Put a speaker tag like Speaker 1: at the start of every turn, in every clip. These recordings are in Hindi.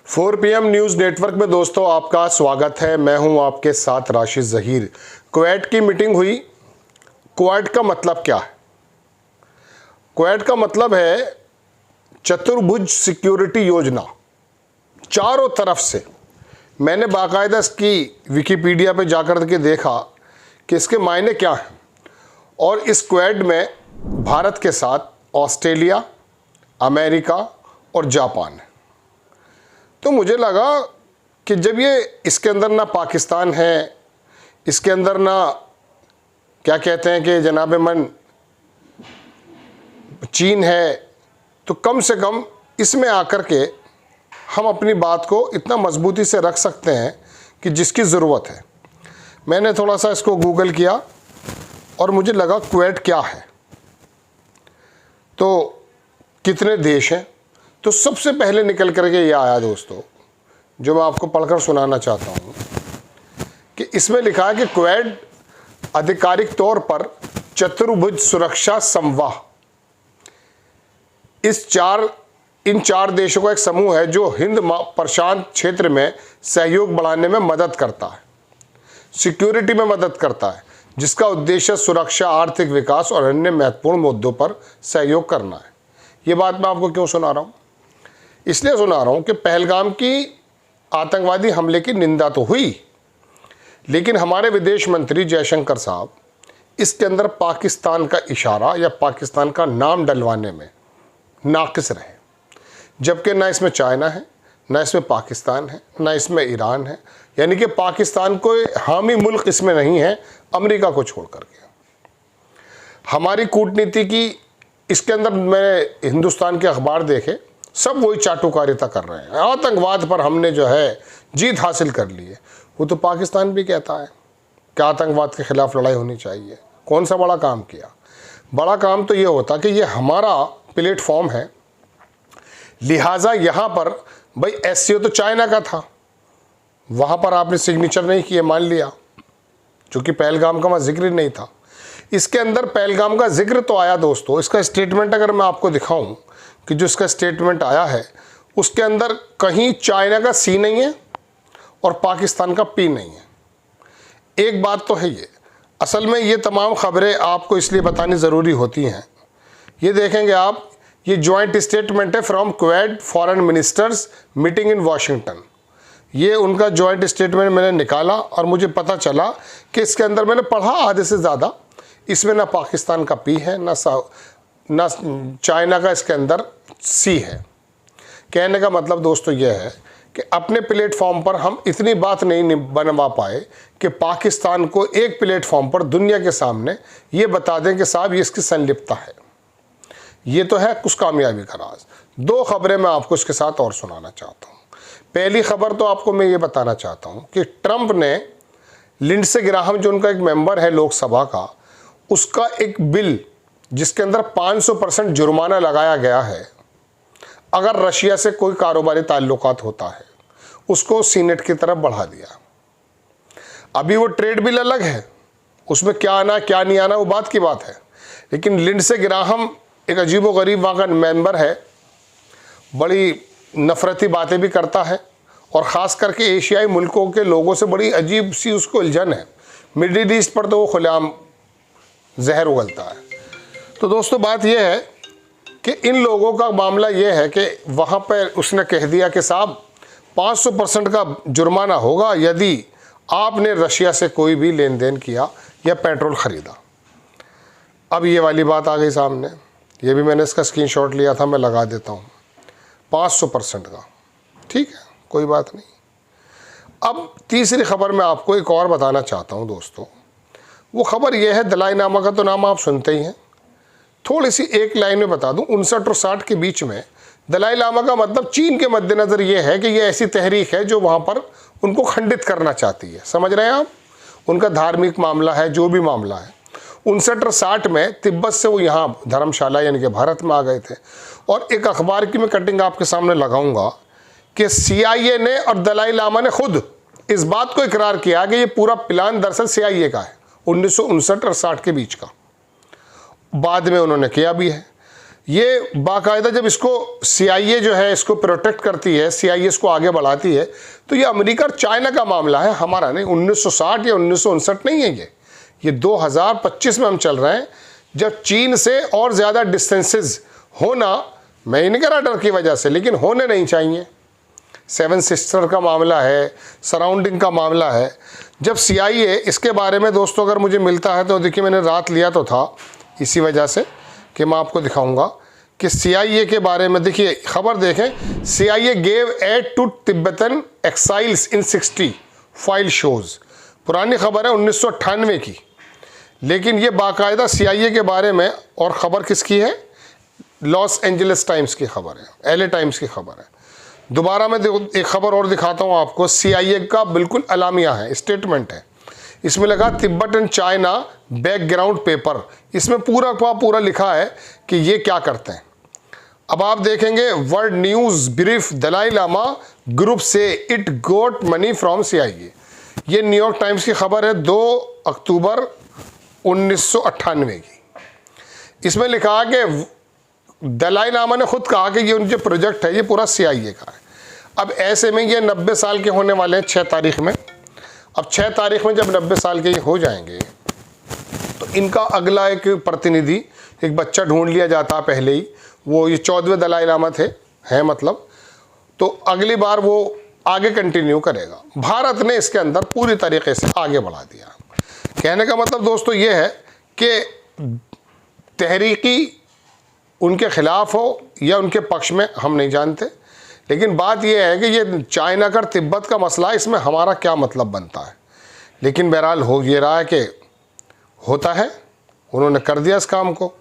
Speaker 1: 4 PM न्यूज़ नेटवर्क में दोस्तों आपका स्वागत है। मैं हूं आपके साथ राशिद ज़हीर। क्वेट की मीटिंग हुई। क्वेट का मतलब क्या है? क्वेट का मतलब है चतुर्भुज सिक्योरिटी योजना। चारों तरफ से मैंने बाकायदा इसकी विकिपीडिया पे जाकर के देखा कि इसके मायने क्या हैं। और इस क्वेट में भारत के साथ ऑस्ट्रेलिया, अमेरिका और जापान है। तो मुझे लगा कि जब ये इसके अंदर ना पाकिस्तान है, इसके अंदर ना क्या कहते हैं कि जनाब मन चीन है, तो कम से कम इसमें आकर के हम अपनी बात को इतना मजबूती से रख सकते हैं कि जिसकी ज़रूरत है। मैंने थोड़ा सा इसको गूगल किया और मुझे लगा क्वेट क्या है, तो कितने देश हैं। तो सबसे पहले निकल करके ये आया दोस्तों, जो मैं आपको पढ़कर सुनाना चाहता हूँ कि इसमें लिखा है कि क्वेट आधिकारिक तौर पर चतुर्भुज सुरक्षा समूह इन चार देशों का एक समूह है जो हिंद प्रशांत क्षेत्र में सहयोग बढ़ाने में मदद करता है, सिक्योरिटी में मदद करता है, जिसका उद्देश्य सुरक्षा, आर्थिक विकास और अन्य महत्वपूर्ण मुद्दों पर सहयोग करना है। ये बात मैं आपको क्यों सुना रहा हूँ? इसलिए सुना रहा हूँ कि पहलगाम की आतंकवादी हमले की निंदा तो हुई, लेकिन हमारे विदेश मंत्री जयशंकर साहब इसके अंदर पाकिस्तान का इशारा या पाकिस्तान का नाम डलवाने में नाकिस रहे। जबकि ना इसमें चाइना है, ना इसमें पाकिस्तान है, ना इसमें ईरान है, यानी कि पाकिस्तान को हामी मुल्क इसमें नहीं है, अमेरिका को छोड़ करके। हमारी कूटनीति की इसके अंदर मैंने हिंदुस्तान के अखबार देखे, सब वही चाटुकारिता कर रहे हैं। आतंकवाद पर हमने जो है जीत हासिल कर ली है। वो तो पाकिस्तान भी कहता है कि आतंकवाद के खिलाफ लड़ाई होनी चाहिए। कौन सा बड़ा काम किया? बड़ा काम तो ये होता कि ये हमारा प्लेटफॉर्म है, लिहाजा यहाँ पर भाई SCO तो चाइना का था, वहाँ पर आपने सिग्नेचर नहीं किए, मान लिया, चूँकि पहलगाम का वहाँ जिक्र नहीं था। इसके अंदर पहलगाम का जिक्र तो आया दोस्तों। इसका स्टेटमेंट अगर मैं आपको दिखाऊं कि जो इसका स्टेटमेंट आया है उसके अंदर कहीं चाइना का C नहीं है और पाकिस्तान का P नहीं है। एक बात तो है, ये असल में ये तमाम खबरें आपको इसलिए बतानी ज़रूरी होती हैं। ये देखेंगे आप, ये जॉइंट स्टेटमेंट है from Quad foreign ministers meeting in Washington. ये उनका जॉइंट स्टेटमेंट मैंने निकाला और मुझे पता चला कि इसके अंदर मैंने पढ़ा आधे से ज़्यादा, इसमें ना पाकिस्तान का P है, ना चाइना का इसके अंदर C है। कहने का मतलब दोस्तों ये है कि अपने प्लेटफॉर्म पर हम इतनी बात नहीं बनवा पाए कि पाकिस्तान को एक प्लेटफॉर्म पर दुनिया के सामने ये बता दें कि साहब ये इसकी संलिप्तता है। ये तो है कुछ कामयाबी का राज। दो खबरें मैं आपको इसके साथ और सुनाना चाहता हूँ। पहली खबर तो आपको मैं ये बताना चाहता हूँ कि ट्रंप ने लिंडसे ग्राहम, जो उनका एक मेंबर है लोकसभा का, उसका एक बिल जिसके अंदर 500% जुर्माना लगाया गया है अगर रशिया से कोई कारोबारी ताल्लुकात होता है, उसको सीनेट की तरफ बढ़ा दिया। अभी वो ट्रेड बिल अलग है, उसमें क्या आना क्या नहीं आना वो बात की बात है, लेकिन लिंडसे ग्राहम एक अजीबोगरीब वहाँ का मेंबर है, बड़ी नफरती बातें भी करता है और ख़ास करके एशियाई मुल्कों के लोगों से बड़ी अजीब सी उसको उलझन है। मिडिल ईस्ट पर तो वो खुलेआम जहर उगलता है। तो दोस्तों बात यह है कि इन लोगों का मामला ये है कि वहाँ पर उसने कह दिया कि साहब 500% का जुर्माना होगा यदि आपने रशिया से कोई भी लेन देन किया या पेट्रोल ख़रीदा। अब ये वाली बात आ गई सामने, ये भी मैंने इसका स्क्रीनशॉट लिया था, मैं लगा देता हूँ। 500% का, ठीक है, कोई बात नहीं। अब तीसरी खबर मैं आपको एक और बताना चाहता हूँ दोस्तों। वो खबर यह है, दलाई लामा का तो नाम आप सुनते ही हैं। थोड़ी सी एक लाइन में बता दूं, 59 और 60 के बीच में दलाई लामा का मतलब चीन के मद्देनज़र ये है कि ये ऐसी तहरीक है जो वहाँ पर उनको खंडित करना चाहती है। समझ रहे हैं आप? उनका धार्मिक मामला है, जो भी मामला है। 59 और 60 में तिब्बत से वो यहाँ धर्मशाला यानी कि भारत में आ गए थे। और एक अखबार की मैं कटिंग आपके सामने लगाऊंगा कि CIA ने और दलाई लामा ने खुद इस बात को इकरार किया कि ये पूरा प्लान दरअसल CIA का है, 1959 और 60 के बीच का। बाद में उन्होंने किया भी है। ये बाकायदा जब इसको CIA जो है इसको प्रोटेक्ट करती है, CIA इसको आगे बढ़ाती है, तो ये अमेरिका और चाइना का मामला है, हमारा नहीं। 1960 या 1959 नहीं है ये 2025 में हम चल रहे हैं, जब चीन से और ज़्यादा डिस्टेंसेस होना, मैं ये नहीं कह रहा डर की वजह से, लेकिन होने नहीं चाहिए। 7 सिस्टर का मामला है, सराउंडिंग का मामला है। जब CIA इसके बारे में दोस्तों अगर मुझे मिलता है तो देखिए, मैंने रात लिया तो था इसी वजह से कि मैं आपको दिखाऊंगा कि CIA के बारे में। देखिए खबर देखें, CIA gave aid to Tibetan exiles in 60 file shows. पुरानी खबर है 1998 की, लेकिन ये बाकायदा CIA के बारे में। और ख़बर किसकी है? लॉस एंजलिस टाइम्स की खबर है, LA टाइम्स की खबर है। दोबारा मैं एक खबर और दिखाता हूँ आपको, CIA का बिल्कुल अलामिया है, स्टेटमेंट है। इसमें लगा Tibet and China background paper, इसमें पूरा का पूरा लिखा है कि ये क्या करते हैं। अब आप देखेंगे world news brief, Dalai Lama group से it got money from CIA। ये न्यूयॉर्क टाइम्स की खबर है 2 अक्टूबर 1998 की। इसमें लिखा है कि दलाई लामा ने खुद कहा कि ये जो प्रोजेक्ट है ये पूरा CIA का है। अब ऐसे में ये 90 साल के होने वाले हैं 6 तारीख में। अब 6 तारीख में जब 90 साल के ये हो जाएंगे तो इनका अगला एक प्रतिनिधि, एक बच्चा ढूंढ लिया जाता पहले ही, वो ये 14वें दलाई लामा थे हैं मतलब, तो अगली बार वो आगे कंटिन्यू करेगा। भारत ने इसके अंदर पूरी तरीके से आगे बढ़ा दिया। कहने का मतलब दोस्तों ये है कि तहरीकी उनके ख़िलाफ़ हो या उनके पक्ष में हम नहीं जानते, लेकिन बात यह है कि ये चाइना का तिब्बत का मसला, इसमें हमारा क्या मतलब बनता है। लेकिन बहरहाल हो ये रहा है कि होता है, उन्होंने कर दिया इस काम को।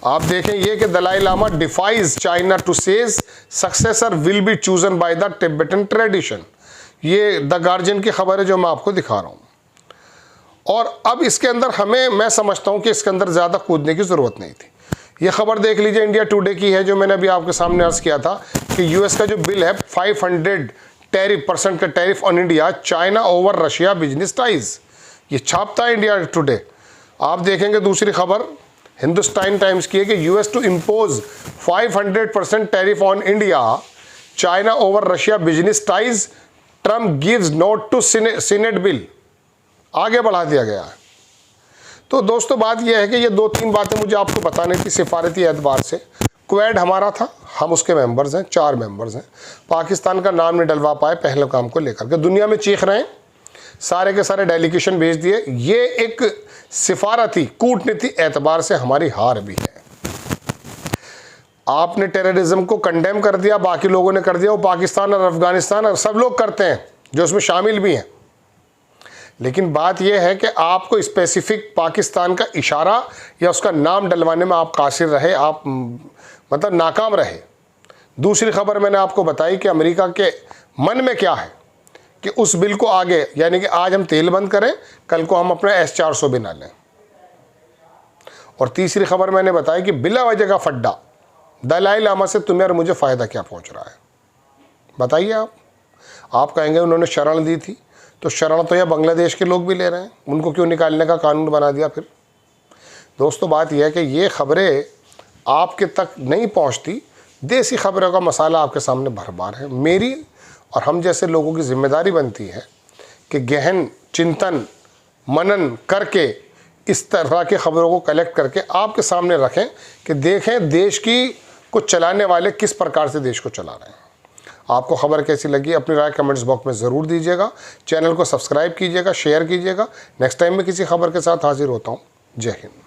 Speaker 1: आप देखें ये कि Dalai Lama defies China to says successor will be chosen by the Tibetan tradition. ये द गार्जियन की खबर है जो मैं आपको दिखा रहा हूँ। और अब इसके अंदर मैं समझता हूँ कि इसके अंदर ज़्यादा कूदने की ज़रूरत नहीं थी। ये खबर देख लीजिए, इंडिया टुडे की है, जो मैंने अभी आपके सामने अर्ज़ किया था कि US का जो बिल है 500% का tariff on India, China over Russia business ties, ये छापता है इंडिया टुडे। आप देखेंगे दूसरी खबर हिंदुस्तान टाइम्स की है कि US to impose 500% tariff on India, China over Russia business ties, Trump gives note to Senate bill. आगे बढ़ा दिया गया है। तो दोस्तों बात यह है कि ये 2-3 बातें मुझे आपको बतानी थी सिफारती एतबार से। क्वेड हमारा था, हम उसके मेंबर्स हैं, 4 मेंबर्स हैं। पाकिस्तान का नाम नहीं डलवा पाए पहलगाम को लेकर के, दुनिया में चीख रहे हैं, सारे के सारे डेलीगेशन भेज दिए। ये एक सिफारती कूटनीति एतबार से हमारी हार भी है। आपने टेररिज्म को कंडेम कर दिया, बाकी लोगों ने कर दिया, वो पाकिस्तान और अफगानिस्तान और सब लोग करते हैं जो उसमें शामिल भी हैं। लेकिन बात यह है कि आपको स्पेसिफिक पाकिस्तान का इशारा या उसका नाम डलवाने में आप कासिर रहे, आप मतलब नाकाम रहे। दूसरी खबर मैंने आपको बताई कि अमेरिका के मन में क्या है कि उस बिल को आगे, यानी कि आज हम तेल बंद करें, कल को हम अपना S-400 बिना लें। और तीसरी खबर मैंने बताई कि बिला वजह का फड्डा दलाई लामा से तुम्हें और मुझे फ़ायदा क्या पहुंच रहा है, बताइए आप कहेंगे उन्होंने शरण दी थी, तो शरण तो यह बांग्लादेश के लोग भी ले रहे हैं, उनको क्यों निकालने का कानून बना दिया फिर। दोस्तों बात यह है कि ये खबरें आपके तक नहीं पहुंचती, देसी खबरों का मसाला आपके सामने भरमार है। मेरी और हम जैसे लोगों की जिम्मेदारी बनती है कि गहन चिंतन मनन करके इस तरह की खबरों को कलेक्ट करके आपके सामने रखें कि देखें देश की को चलाने वाले किस प्रकार से देश को चला रहे हैं। आपको खबर कैसी लगी अपनी राय कमेंट्स बॉक्स में ज़रूर दीजिएगा। चैनल को सब्सक्राइब कीजिएगा, शेयर कीजिएगा। नेक्स्ट टाइम मैं किसी खबर के साथ हाजिर होता हूँ। जय हिंद।